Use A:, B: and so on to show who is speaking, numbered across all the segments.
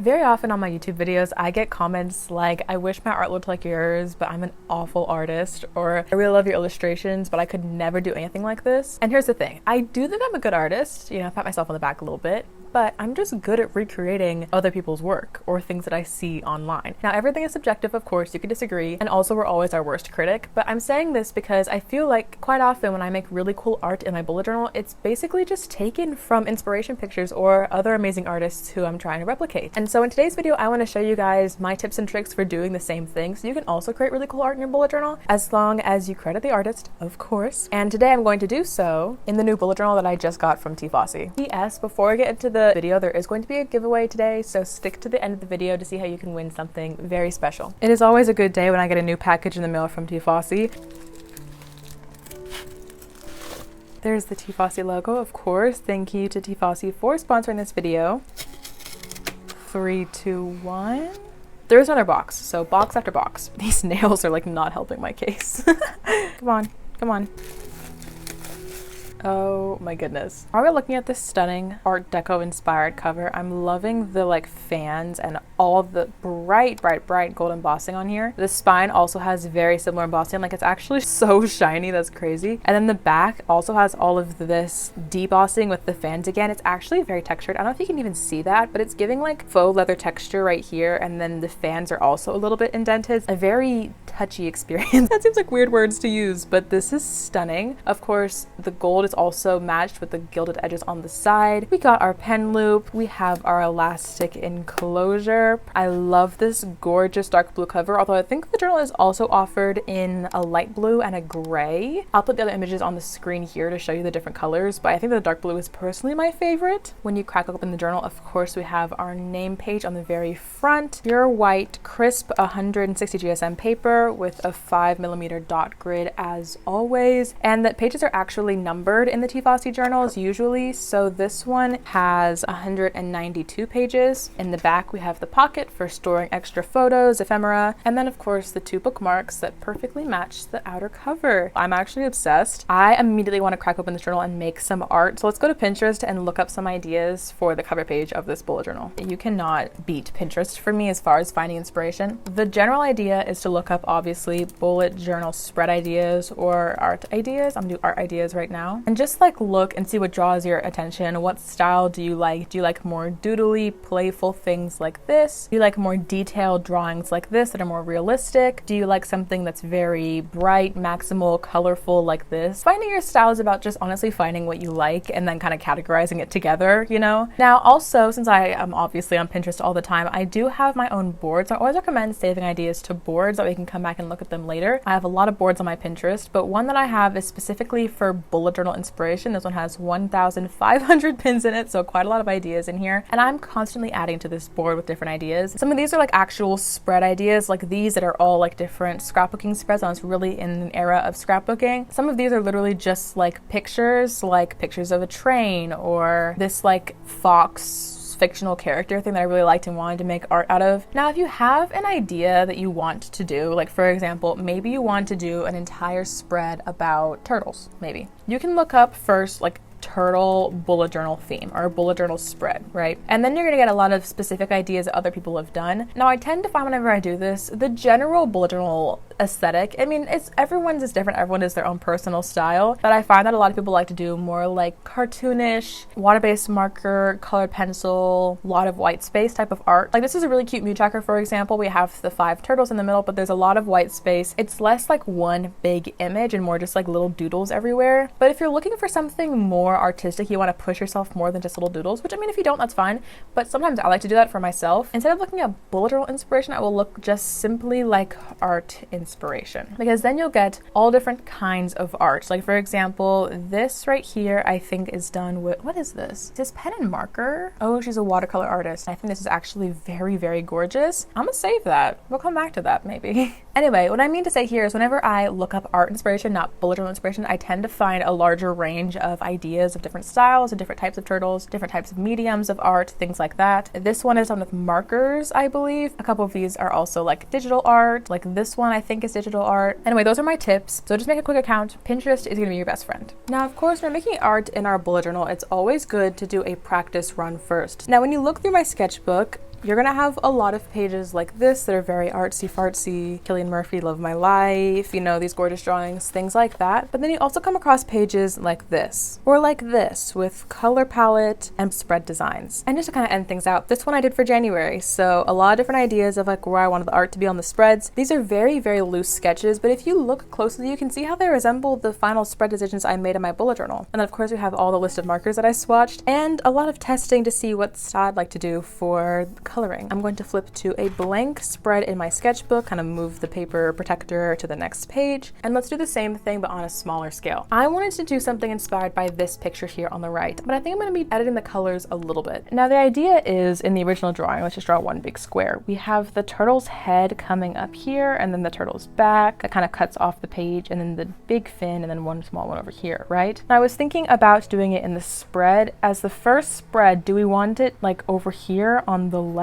A: Very often on my YouTube videos, I get comments like, I wish my art looked like yours, but I'm an awful artist, or I really love your illustrations, but I could never do anything like this. And here's the thing, I do think I'm a good artist, pat myself on the back a little bit, but I'm just good at recreating other people's work or things that I see online. Now, everything is subjective, of course, you could disagree, and also we're always our worst critic, but I'm saying this because I feel like quite often when I make really cool art in my bullet journal, it's basically just taken from inspiration pictures or other amazing artists who I'm trying to replicate. And so in today's video, I want to show you guys my tips and tricks for doing the same thing so you can also create really cool art in your bullet journal, as long as you credit the artist, of course. And today I'm going to do so in the new bullet journal that I just got from Sophie. P.S. Before I get into the video, there is going to be a giveaway today, so stick to the end of the video to see how you can win something very special. It is always a good day when I get a new package in the mail from Sophie. There's the Sophie logo, of course. Thank you to Sophie for sponsoring this video. 3, 2, 1. There's another box, so box after box. These nails are like not helping my case. Come on, come on. Oh my goodness. Are we looking at this stunning Art Deco inspired cover? I'm loving the like fans and all the bright gold embossing on here. The spine also has very similar embossing, like it's actually so shiny, that's crazy. And then the back also has all of this debossing with the fans again. It's actually very textured. I don't know if you can even see that, but it's giving like faux leather texture right here, and then the fans are also a little bit indented. A very touchy experience. That seems like weird words to use, but this is stunning. Of course, the gold is also matched with the gilded edges on the side. We got our pen loop. We have our elastic enclosure. I love this gorgeous dark blue cover, although I think the journal is also offered in a light blue and a gray. I'll put the other images on the screen here to show you the different colors, but I think the dark blue is personally my favorite. When you crack open the journal, of course, we have our name page on the very front. Pure white, crisp 160 GSM paper with a 5mm dot grid as always. And the pages are actually numbered in the Sophie journals usually, so this one has 192 pages. In the back we have the pocket for storing extra photos, ephemera, and then of course the 2 bookmarks that perfectly match the outer cover. I'm actually obsessed. I immediately want to crack open this journal and make some art, so let's go to Pinterest and look up some ideas for the cover page of this bullet journal. You cannot beat Pinterest for me as far as finding inspiration. The general idea is to look up obviously bullet journal spread ideas or art ideas. I'm gonna do art ideas right now, and just like look and see what draws your attention. What style do you like? Do you like more doodly, playful things like this? Do you like more detailed drawings like this that are more realistic? Do you like something that's very bright, maximal, colorful like this? Finding your style is about just honestly finding what you like and then kind of categorizing it together, Now, also, since I am obviously on Pinterest all the time, I do have my own boards. I always recommend saving ideas to boards so we can come back and look at them later. I have a lot of boards on my Pinterest, but one that I have is specifically for bullet journal inspiration. This one has 1,500 pins in it, so quite a lot of ideas in here. And I'm constantly adding to this board with different ideas. Some of these are like actual spread ideas, like these that are all like different scrapbooking spreads. I was really in an era of scrapbooking. Some of these are literally just like pictures of a train, or this like fox fictional character thing that I really liked and wanted to make art out of. Now, if you have an idea that you want to do, like for example, maybe you want to do an entire spread about turtles, maybe. You can look up first like turtle bullet journal theme or bullet journal spread, right? And then you're gonna get a lot of specific ideas that other people have done. Now, I tend to find whenever I do this, the general bullet journal aesthetic, I mean, everyone's is different, everyone has their own personal style, but I find that a lot of people like to do more like cartoonish, water-based marker, colored pencil, a lot of white space type of art. Like this is a really cute mood tracker, for example. We have the 5 turtles in the middle, but there's a lot of white space. It's less like one big image and more just like little doodles everywhere. But if you're looking for something more artistic, you want to push yourself more than just little doodles, which I mean, if you don't, that's fine, but sometimes I like to do that for myself. Instead of looking at bullet journal inspiration, I will look just simply like art inspiration, because then you'll get all different kinds of art. Like for example, this right here I think is done with, what is this? Is this pen and marker? Oh, she's a watercolor artist. I think this is actually very gorgeous. I'm gonna save that. We'll come back to that maybe. Anyway, what I mean to say here is whenever I look up art inspiration, not bullet journal inspiration, I tend to find a larger range of ideas of different styles and different types of turtles, different types of mediums of art, things like that. This one is done with markers, I believe. A couple of these are also like digital art. Like this one I think is digital art. Anyway, those are my tips. So just make a quick account. Pinterest is gonna be your best friend. Now, of course, when we're making art in our bullet journal, it's always good to do a practice run first. Now, when you look through my sketchbook, You're gonna have a lot of pages like this that are very artsy fartsy, Cillian Murphy, love my life, you know, these gorgeous drawings, things like that. But then you also come across pages like this, or like this, with color palette and spread designs. And just to kind of end things out, this one I did for January, so a lot of different ideas of like where I wanted the art to be on the spreads. These are very, very loose sketches, but if you look closely, you can see how they resemble the final spread decisions I made in my bullet journal. And then of course we have all the list of markers that I swatched, and a lot of testing to see what style I'd like to do for coloring. I'm going to flip to a blank spread in my sketchbook, kind of move the paper protector to the next page, and let's do the same thing but on a smaller scale. I wanted to do something inspired by this picture here on the right, but I think I'm going to be editing the colors a little bit. Now the idea is, in the original drawing, let's just draw one big square. We have the turtle's head coming up here, and then the turtle's back that kind of cuts off the page, and then the big fin, and then one small one over here, right? Now I was thinking about doing it in the spread. As the first spread, do we want it like over here on the left,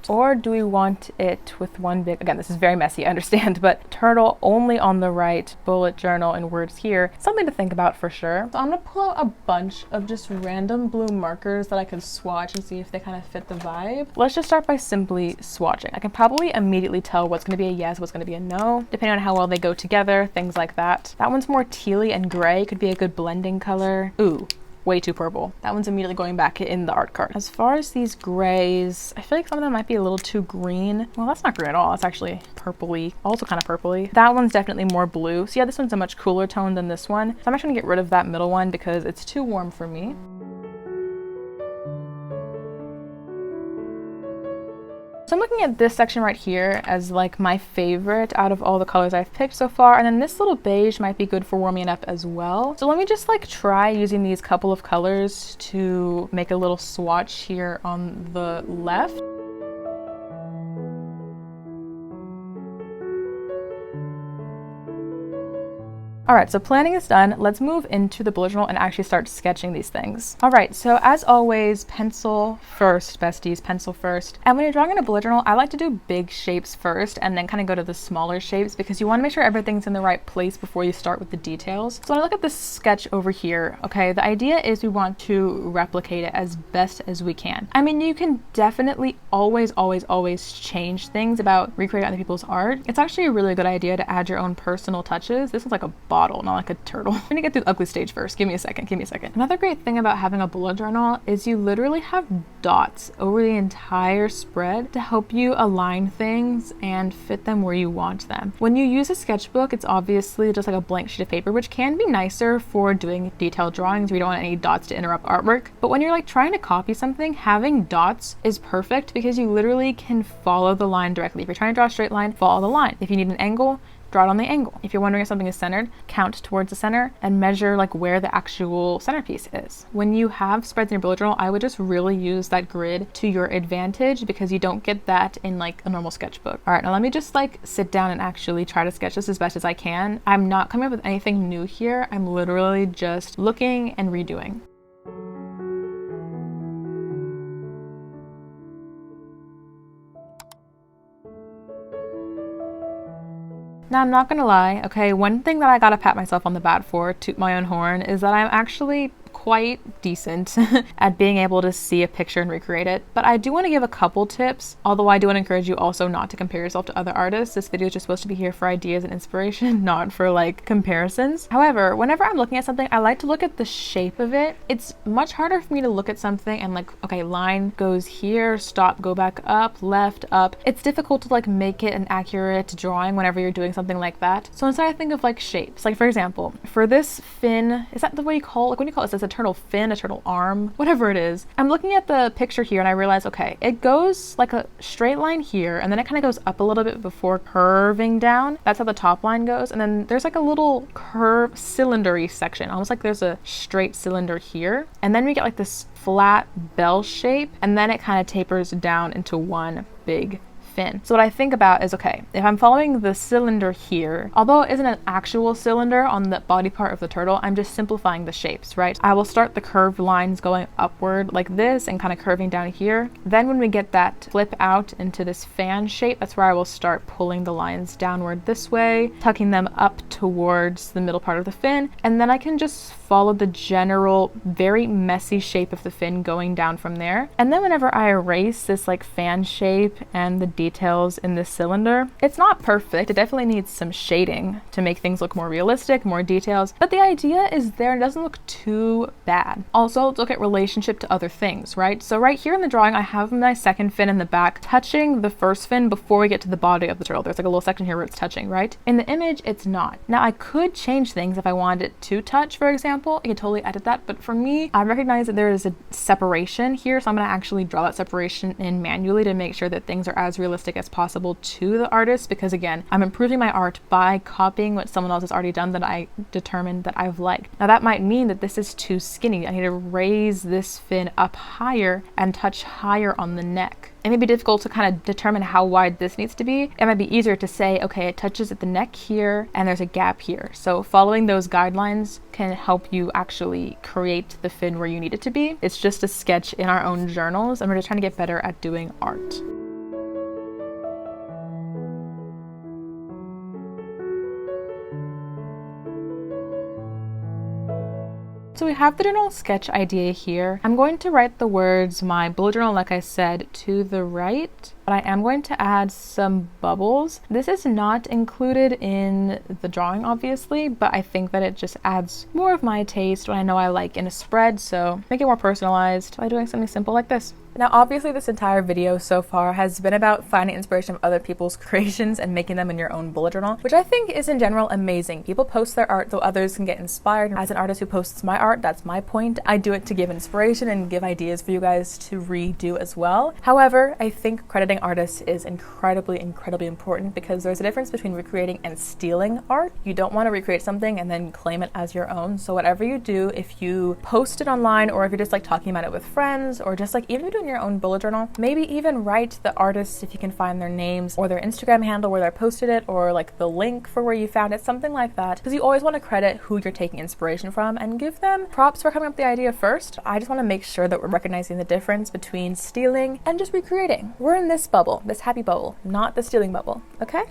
A: or do we want it with one big, again, this is very messy, I understand, but turtle only on the right, bullet journal and words here? Something to think about for sure. So I'm gonna pull out a bunch of just random blue markers that I could swatch and see if they kind of fit the vibe. Let's just start by simply swatching. I can probably immediately tell what's gonna be a yes, what's gonna be a no, depending on how well they go together, things like that. That one's more tealy and gray, could be a good blending color. Ooh, way too purple. That one's immediately going back in the art cart. As far as these grays, I feel like some of them might be a little too green. Well, that's not green at all. It's actually purpley, also kind of purpley. That one's definitely more blue. So yeah, this one's a much cooler tone than this one. So I'm actually gonna get rid of that middle one because it's too warm for me. So I'm looking at this section right here as like my favorite out of all the colors I've picked so far. And then this little beige might be good for warming up as well. So let me just like try using these couple of colors to make a little swatch here on the left. All right, so planning is done. Let's move into the bullet journal and actually start sketching these things. All right, so as always, pencil first, besties, pencil first. And when you're drawing in a bullet journal, I like to do big shapes first and then kind of go to the smaller shapes because you want to make sure everything's in the right place before you start with the details. So when I look at this sketch over here, okay, the idea is we want to replicate it as best as we can. I mean, you can definitely always change things about recreating other people's art. It's actually a really good idea to add your own personal touches. This is like a bottle, not like a turtle. I'm gonna get through the ugly stage first. Give me a second. Another great thing about having a bullet journal is you literally have dots over the entire spread to help you align things and fit them where you want them. When you use a sketchbook, it's obviously just like a blank sheet of paper, which can be nicer for doing detailed drawings where you don't want any dots to interrupt artwork. But when you're like trying to copy something, having dots is perfect because you literally can follow the line directly. If you're trying to draw a straight line, follow the line. If you need an angle, draw it on the angle. If you're wondering if something is centered, count towards the center and measure like where the actual centerpiece is. When you have spreads in your bullet journal, I would just really use that grid to your advantage because you don't get that in like a normal sketchbook. All right, now let me just like sit down and actually try to sketch this as best as I can. I'm not coming up with anything new here. I'm literally just looking and redoing. Now, I'm not gonna lie, okay, one thing that I gotta pat myself on the back for, toot my own horn, is that I'm actually quite decent at being able to see a picture and recreate it. But I do want to give a couple tips, although I do want to encourage you also not to compare yourself to other artists. This video is just supposed to be here for ideas and inspiration, not for like comparisons. However, whenever I'm looking at something, I like to look at the shape of it. It's much harder for me to look at something and like, okay, line goes here, stop, go back up, left, up. It's difficult to like make it an accurate drawing whenever you're doing something like that. So instead I think of like shapes. Like for example, for this fin, is that the way you call, like when you call it, it's a turtle fin, a turtle arm, whatever it is. I'm looking at the picture here and I realize, okay, it goes like a straight line here and then it kind of goes up a little bit before curving down. That's how the top line goes. And then there's like a little curve cylinder-y section, almost like there's a straight cylinder here. And then we get like this flat bell shape and then it kind of tapers down into one big fin. So what I think about is, okay, if I'm following the cylinder here, although it isn't an actual cylinder on the body part of the turtle, I'm just simplifying the shapes, right? I will start the curved lines going upward like this and kind of curving down here. Then when we get that flip out into this fan shape, that's where I will start pulling the lines downward this way, tucking them up towards the middle part of the fin, and then I can just follow the general very messy shape of the fin going down from there. And then whenever I erase this like fan shape and the details in this cylinder, it's not perfect. It definitely needs some shading to make things look more realistic, more details, but the idea is there and it doesn't look too bad. Also, let's look at relationship to other things, right? So right here in the drawing, I have my second fin in the back touching the first fin before we get to the body of the turtle. There's like a little section here where it's touching, right? In the image, it's not. Now I could change things if I wanted it to touch, for example. I could totally edit that, but for me, I recognize that there is a separation here, so I'm going to actually draw that separation in manually to make sure that things are as realistic as possible to the artist, because again, I'm improving my art by copying what someone else has already done that I determined that I've liked. Now that might mean that this is too skinny. I need to raise this fin up higher and touch higher on the neck. It may be difficult to kind of determine how wide this needs to be. It might be easier to say, okay, it touches at the neck here and there's a gap here. So following those guidelines can help you actually create the fin where you need it to be. It's just a sketch in our own journals, and we're just trying to get better at doing art. So we have the general sketch idea here. I'm going to write the words my bullet journal, like I said, to the right, but I am going to add some bubbles. This is not included in the drawing, obviously, but I think that it just adds more of my taste when I know I like in a spread, so make it more personalized by doing something simple like this. Now, obviously, this entire video so far has been about finding inspiration from other people's creations and making them in your own bullet journal, which I think is in general amazing. People post their art so others can get inspired. As an artist who posts my art, that's my point. I do it to give inspiration and give ideas for you guys to redo as well. However, I think crediting artists is incredibly important, because there's a difference between recreating and stealing art. You don't want to recreate something and then claim it as your own. So whatever you do, if you post it online, or if you're just like talking about it with friends, or just like even if you're doing your own bullet journal, maybe even write the artist if you can find their names or their Instagram handle where they posted it, or like the link for where you found it, something like that, because you always want to credit who you're taking inspiration from and give them props for coming up with the idea first. I just want to make sure that we're recognizing the difference between stealing and just recreating. We're in this bubble, this happy bubble, not the stealing bubble, okay?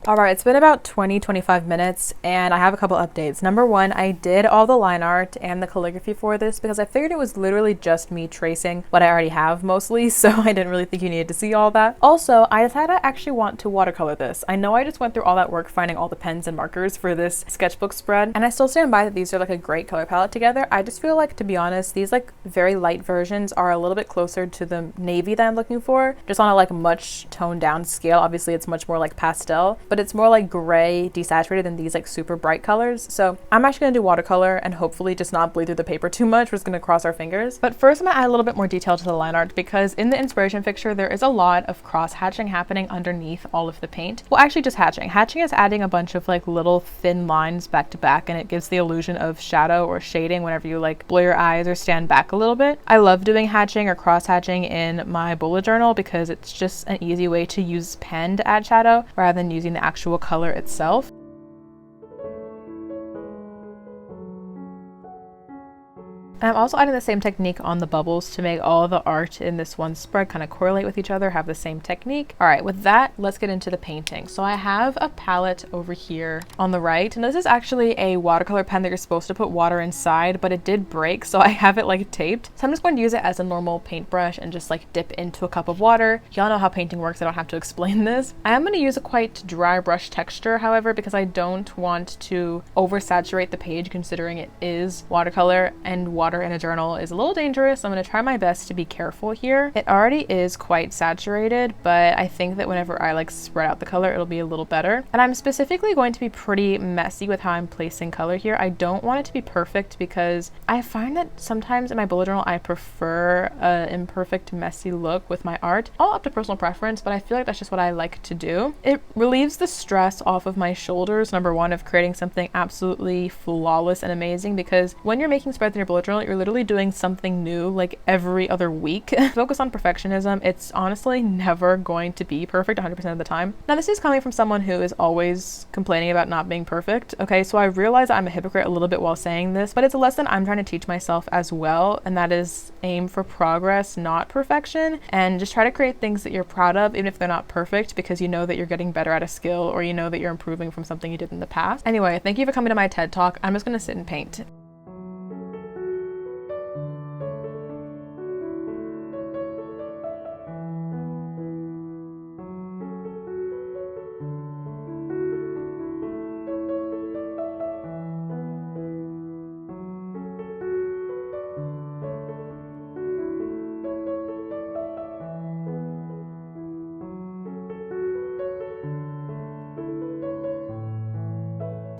A: Alright, it's been about 20-25 minutes and I have a couple updates. Number one, I did all the line art and the calligraphy for this because I figured it was literally just me tracing what I already have mostly, so I didn't really think you needed to see all that. Also, I decided I actually want to watercolor this. I know I just went through all that work finding all the pens and markers for this sketchbook spread, and I still stand by that these are like a great color palette together. I just feel like, to be honest, these like very light versions are a little bit closer to the navy that I'm looking for, just on a like much toned down scale. Obviously it's much more like pastel, but it's more like gray desaturated than these like super bright colors. So I'm actually gonna do watercolor and hopefully just not bleed through the paper too much. We're just gonna cross our fingers. But first I'm gonna add a little bit more detail to the line art, because in the inspiration picture there is a lot of cross hatching happening underneath all of the paint. Well, actually just hatching. Hatching is adding a bunch of like little thin lines back to back, and it gives the illusion of shadow or shading whenever you like blur your eyes or stand back a little bit. I love doing hatching or cross hatching in my bullet journal because it's just an easy way to use pen to add shadow rather than using the actual color itself. And I'm also adding the same technique on the bubbles to make all the art in this one spread kind of correlate with each other, have the same technique. All right, with that, let's get into the painting. So I have a palette over here on the right, and this is actually a watercolor pen that you're supposed to put water inside, but it did break, so I have it like taped. So I'm just going to use it as a normal paintbrush and just like dip into a cup of water. Y'all know how painting works, I don't have to explain this. I am going to use a quite dry brush texture, however, because I don't want to oversaturate the page considering it is watercolor, and water in a journal is a little dangerous. I'm going to try my best to be careful here. It already is quite saturated, but I think that whenever I like spread out the color, it'll be a little better. And I'm specifically going to be pretty messy with how I'm placing color here. I don't want it to be perfect because I find that sometimes in my bullet journal, I prefer an imperfect, messy look with my art. All up to personal preference, but I feel like that's just what I like to do. It relieves the stress off of my shoulders, number one, of creating something absolutely flawless and amazing, because when you're making spreads in your bullet journal, journal, you're literally doing something new like every other week. Focus on perfectionism. It's honestly never going to be perfect 100% of the time. Now, this is coming from someone who is always complaining about not being perfect. Okay, so I realize I'm a hypocrite a little bit while saying this, but it's a lesson I'm trying to teach myself as well, and that is aim for progress, not perfection, and just try to create things that you're proud of, even if they're not perfect, because you know that you're getting better at a skill, or you know that you're improving from something you did in the past. Anyway, thank you for coming to my TED Talk. I'm just gonna sit and paint.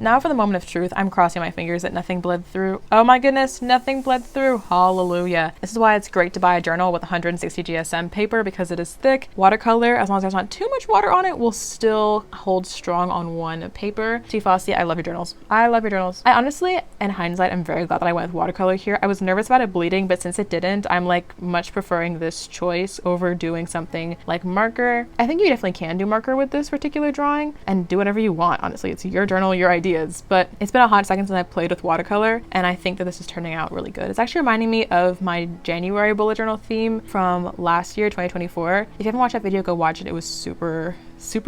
A: Now for the moment of truth. I'm crossing my fingers that nothing bled through. Oh my goodness, nothing bled through. Hallelujah. This is why it's great to buy a journal with 160 GSM paper, because it is thick. Watercolor, as long as there's not too much water on it, will still hold strong on one paper. T. Fossey, I love your journals. I love your journals. I honestly, in hindsight, I'm very glad that I went with watercolor here. I was nervous about it bleeding, but since it didn't, I'm like much preferring this choice over doing something like marker. I think you definitely can do marker with this particular drawing and do whatever you want. Honestly, it's your journal, your idea. But it's been a hot second since I played with watercolor, and I think that this is turning out really good. It's actually reminding me of my January bullet journal theme from last year, 2024. If you haven't watched that video, go watch it. It was super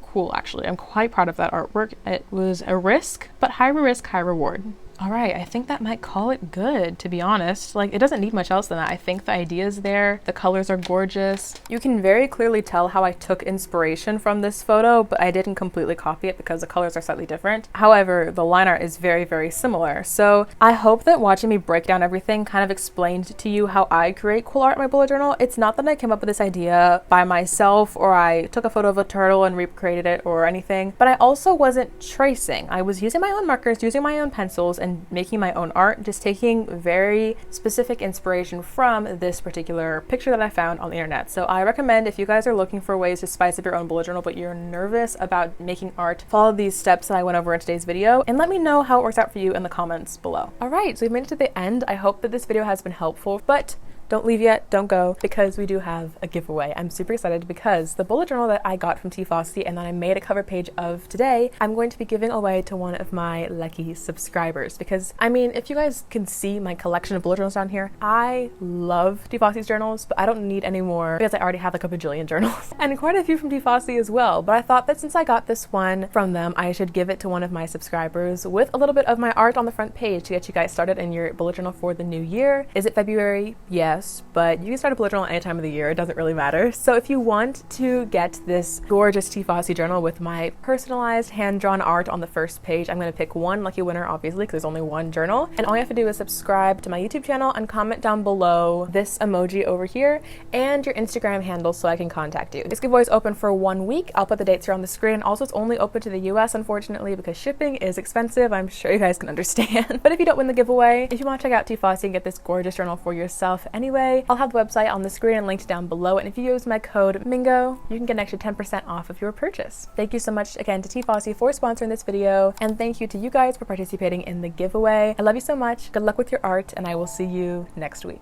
A: cool, actually. I'm quite proud of that artwork. It was a risk, but high risk, high reward. All right, I think that might call it good, to be honest. Like, it doesn't need much else than that. I think the idea is there. The colors are gorgeous. You can very clearly tell how I took inspiration from this photo, but I didn't completely copy it because the colors are slightly different. However, the line art is very similar. So I hope that watching me break down everything kind of explained to you how I create cool art in my bullet journal. It's not that I came up with this idea by myself, or I took a photo of a turtle and recreated it or anything, but I also wasn't tracing. I was using my own markers, using my own pencils, and making my own art, just taking very specific inspiration from this particular picture that I found on the internet. So I recommend, if you guys are looking for ways to spice up your own bullet journal, but you're nervous about making art, follow these steps that I went over in today's video, and let me know how it works out for you in the comments below. All right, so we've made it to the end. I hope that this video has been helpful, but don't leave yet, don't go, because we do have a giveaway. I'm super excited because the bullet journal that I got from T. Fossey and that I made a cover page of today, I'm going to be giving away to one of my lucky subscribers. Because, I mean, if you guys can see my collection of bullet journals down here, I love T. Fossey's journals, but I don't need any more because I already have like a bajillion journals. And quite a few from T. Fossey as well. But I thought that since I got this one from them, I should give it to one of my subscribers with a little bit of my art on the front page to get you guys started in your bullet journal for the new year. Is it February? Yes. But you can start a bullet journal any time of the year. It doesn't really matter. So if you want to get this gorgeous T. Fossey journal with my personalized hand-drawn art on the first page, I'm going to pick one lucky winner, obviously, because there's only one journal. And all you have to do is subscribe to my YouTube channel and comment down below this emoji over here and your Instagram handle so I can contact you. This giveaway is open for 1 week. I'll put the dates here on the screen. Also, it's only open to the US, unfortunately, because shipping is expensive. I'm sure you guys can understand. But if you don't win the giveaway, if you want to check out T. Fossey and get this gorgeous journal for yourself anyway, I'll have the website on the screen and linked down below, and if you use my code MINGO, you can get an extra 10% off of your purchase. Thank you so much again to T. Fossey for sponsoring this video, and thank you to you guys for participating in the giveaway. I love you so much. Good luck with your art, and I will see you next week.